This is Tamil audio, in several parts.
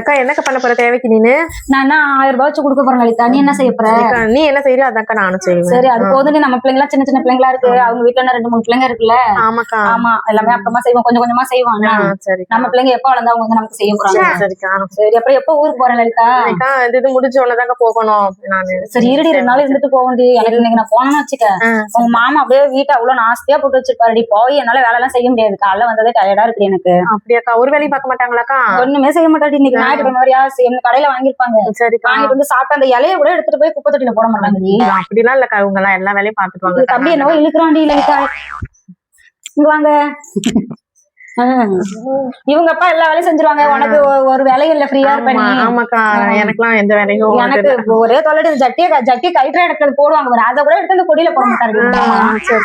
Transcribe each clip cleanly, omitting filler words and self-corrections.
அக்கா என்னக்கா பண்ண போற தேவைக்கு நீனு? நான் 1000 ரூபாய் வச்சு கொடுக்க போறேன் லலிதா. நீ என்ன செய்ய போற? நீ என்ன செய்யற அதாக்கா நானும் செய்வேன். சரி அது போதும். நம்ம பிள்ளைங்களா சின்ன சின்ன பிள்ளைங்களா இருக்கு. அவங்க வீட்டுல 2-3 பிள்ளைங்க இருக்குல்ல. ஆமாக்கா. ஆமா எல்லாமே அப்புறமா செய்வோம், கொஞ்சம் கொஞ்சமா செய்வாங்க. சரி நம்ம பிள்ளைங்க எப்ப வளர்ந்தா அவங்க வந்து நமக்கு செய்ய போறாங்க. சரிக்கா. சரி அப்புறம் எப்ப ஊருக்கு போறேன் லலிதா? இது முடிஞ்ச உடனேதாக்கா போகணும் நானு. சரி இருடி 2 நாள் இருந்துட்டு போக வேண்டி. எனக்கு இன்னைக்கு நான் போனேன்னு வச்சுக்க, உங்க மாமா அப்படியே வீட்டை அவ்வளவு நாஸ்தியா போட்டு வச்சிருப்பாருடி. போய் என்னால வேலை எல்லாம் செய்ய முடியாது. காலைல வந்ததே டயர்டா இருக்கு எனக்கு. அப்படியாக்கா? ஒரு வேலையும் பார்க்க மாட்டாங்களாக்கா? ஒண்ணுமே செய்ய மாட்டாடி. இன்னைக்கு ஞாயிற்றுக்கிழமை மாதிரியா கடையில வாங்கிருப்பாங்க. சரிக்கா. வாங்கிட்டு வந்து சாப்பிட்டு அந்த இலைய கூட எடுத்துட்டு போய் குப்பை தொட்டில போட மாட்டாங்கடி. அப்படிலாம் இல்லக்கா, இவங்க எல்லாம் எல்லா வேலையும் பாத்துக்குவாங்க. தம்பி என்னவோ இழுக்கிறாண்டி லலிதா. இங்க வாங்க. இவங்க அப்பா எல்லா வேலையும் செஞ்சிருவாங்க. உனக்கு ஒரு வேலையும் இல்ல, ஃப்ரீயா இருப்ப நீ. ஆமாக்கா, எனக்குலாம் எந்த வேலையும் எனக்கு ஒரே தொல்லை. ஜட்டியை கயிற்ற இடத்துல போடுவாங்க பாரு, அதை கூட எடுத்து அந்த கொடியில போட மாட்டாங்க.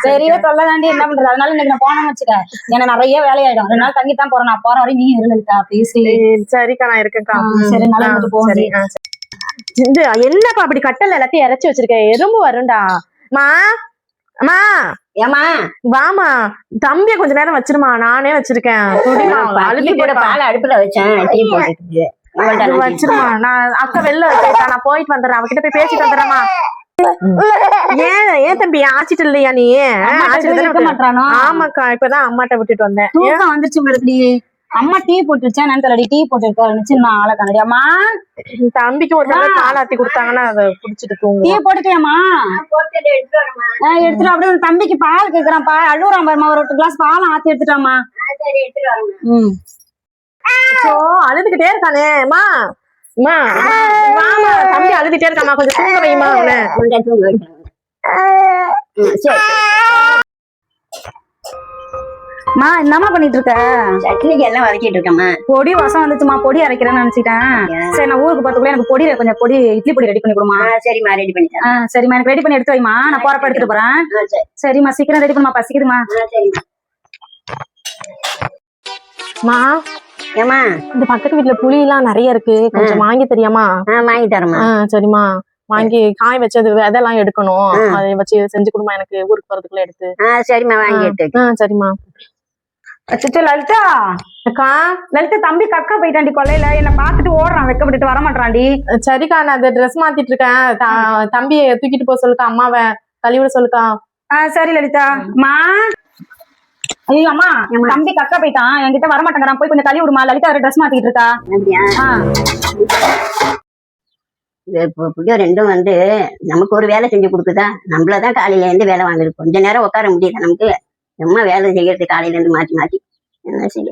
பெரிய தொல்லை தாண்டி. என்ன பண்றது? அதனால இன்னைக்கு நான் போனேன்னு வச்சுக்க, எனக்கு நிறைய வேலையாயிடும். 2 நாள் தங்கி தான் போறேன். நான் போற வரையும் நீ இருக்கா பேசி. சரிக்கா, நான் இருக்கேன்க்கா. சரி நல்லா இருந்துட்டு போங்க. என்னப்பா அப்படி கட்டல எல்லாத்தையும் இறச்சி வச்சிருக்கேன்? எறும்பு வரும்டா. மா அம்மா ஏமா வாமா, தம்பிய கொஞ்ச நேரம் வச்சிருமா, நானே வச்சிருக்கேன். பால் அடுப்புல வச்சேன், வச்சிருமா. நான் அக்கா வெளில வச்சேன், நான் போயிட்டு வந்துடுறேன். அவகிட்ட போய் பேசிட்டு வந்துடுறேமா. ஏன் தம்பி ஆச்சிட்டு இல்லையா நீ? ஆமாக்கா, இப்பதான் அம்மாட்ட விட்டுட்டு வந்தேன். வந்துருச்சு மறுபடி. அம்மா டீ போட்டு வச்சேன். நான் தரடி டீ போட்டு இருக்காருச்சு. நான் ஆளை கண்ணடி. அம்மா தம்பிக்கு ஒரு தடவை பால் ஆத்தி கொடுத்தாங்கன்னா அதை குடிச்சிட்டு தூங்கும். டீ போட்டுட்டியாமா? எடுத்துட்டு அப்படியே தம்பிக்கு பால் கேக்குறான். அழுகுறான் பாருமா. ஒரு 8 கிளாஸ் பால் ஆத்தி எடுத்துட்டாமா. அழுதுகிட்டே இருக்கானே. மா வாமா, தம்பி அழுதுட்டே இருக்காமா, கொஞ்சம் தூங்க வைமா அவனை. மா என்னமா பண்ணிட்டு இருக்க? சட்னிக்கு எல்லாம் வதக்கிட்டு இருக்கேம்மா. பொடி வாசம் வந்துச்சுமா, பொடி அரைக்கிறேன்னு நினைச்சிட்டேன். சரி நான் ஊருக்கு பார்த்துக்குள்ள எனக்கு கொஞ்சம் பொடி இட்லி பொடி ரெடி பண்ணி கொடுமா. சரிம்மா ரெடி பண்ணிட்டேன். சரிம்மா எனக்கு ரெடி பண்ணி எடுத்து வைமா, நான் போறப்ப எடுத்துட்டு போறேன். சரிம்மா சீக்கிரம் ரெடி பண்ணுமா, பசிக்குதுமா. மா ஏமா இந்த பக்கத்து வீட்டுல புளி எல்லாம் நிறைய இருக்கு, கொஞ்சம் வாங்கி தெரியாமா? வாங்கி தரேம்மா. சரிம்மா, வாங்கி காய வச்சது விதெல்லாம் எடுக்கணும், அதை வச்சு செஞ்சு கொடுமா எனக்கு ஊருக்கு போறதுக்குள்ள எடுத்து. சரிம்மா வாங்கி எடுத்து. சரிம்மா. லலிதா அக்கா, லலிதா தம்பி கக்கா போயிட்டாண்டி கொல்லையில. என்ன பாத்துட்டு ஓடுறான், வெக்கப்பட்டு வர மாட்டான்டி. சரிக்கா, நான் அந்த ட்ரெஸ் மாத்திட்டு இருக்கேன். தம்பியை தூக்கிட்டு போக சொல்லுக்கா, அம்மாவை கழுவிட சொல்லுக்கா. சரி லலிதா. மா ஐயோ அம்மா, தம்பி கக்கா போயிட்டான், என்கிட்ட வர மாட்டேங்கிறான். போய் கொஞ்சம் கழுவி விடுமா. லலிதா ஒரு ட்ரெஸ் மாத்திட்டு இருக்கா. புதிய ரெண்டும் வந்து நமக்கு ஒரு வேலை செஞ்சு கொடுக்குதா? நம்மளதான் காலையில இருந்து வேலை வாங்குது. கொஞ்ச நேரம் உட்கார முடியல நமக்கு. சும்மா வேலை செய்யறது காலையில இருந்து மாத்தி மாத்தி என்ன செய்ய.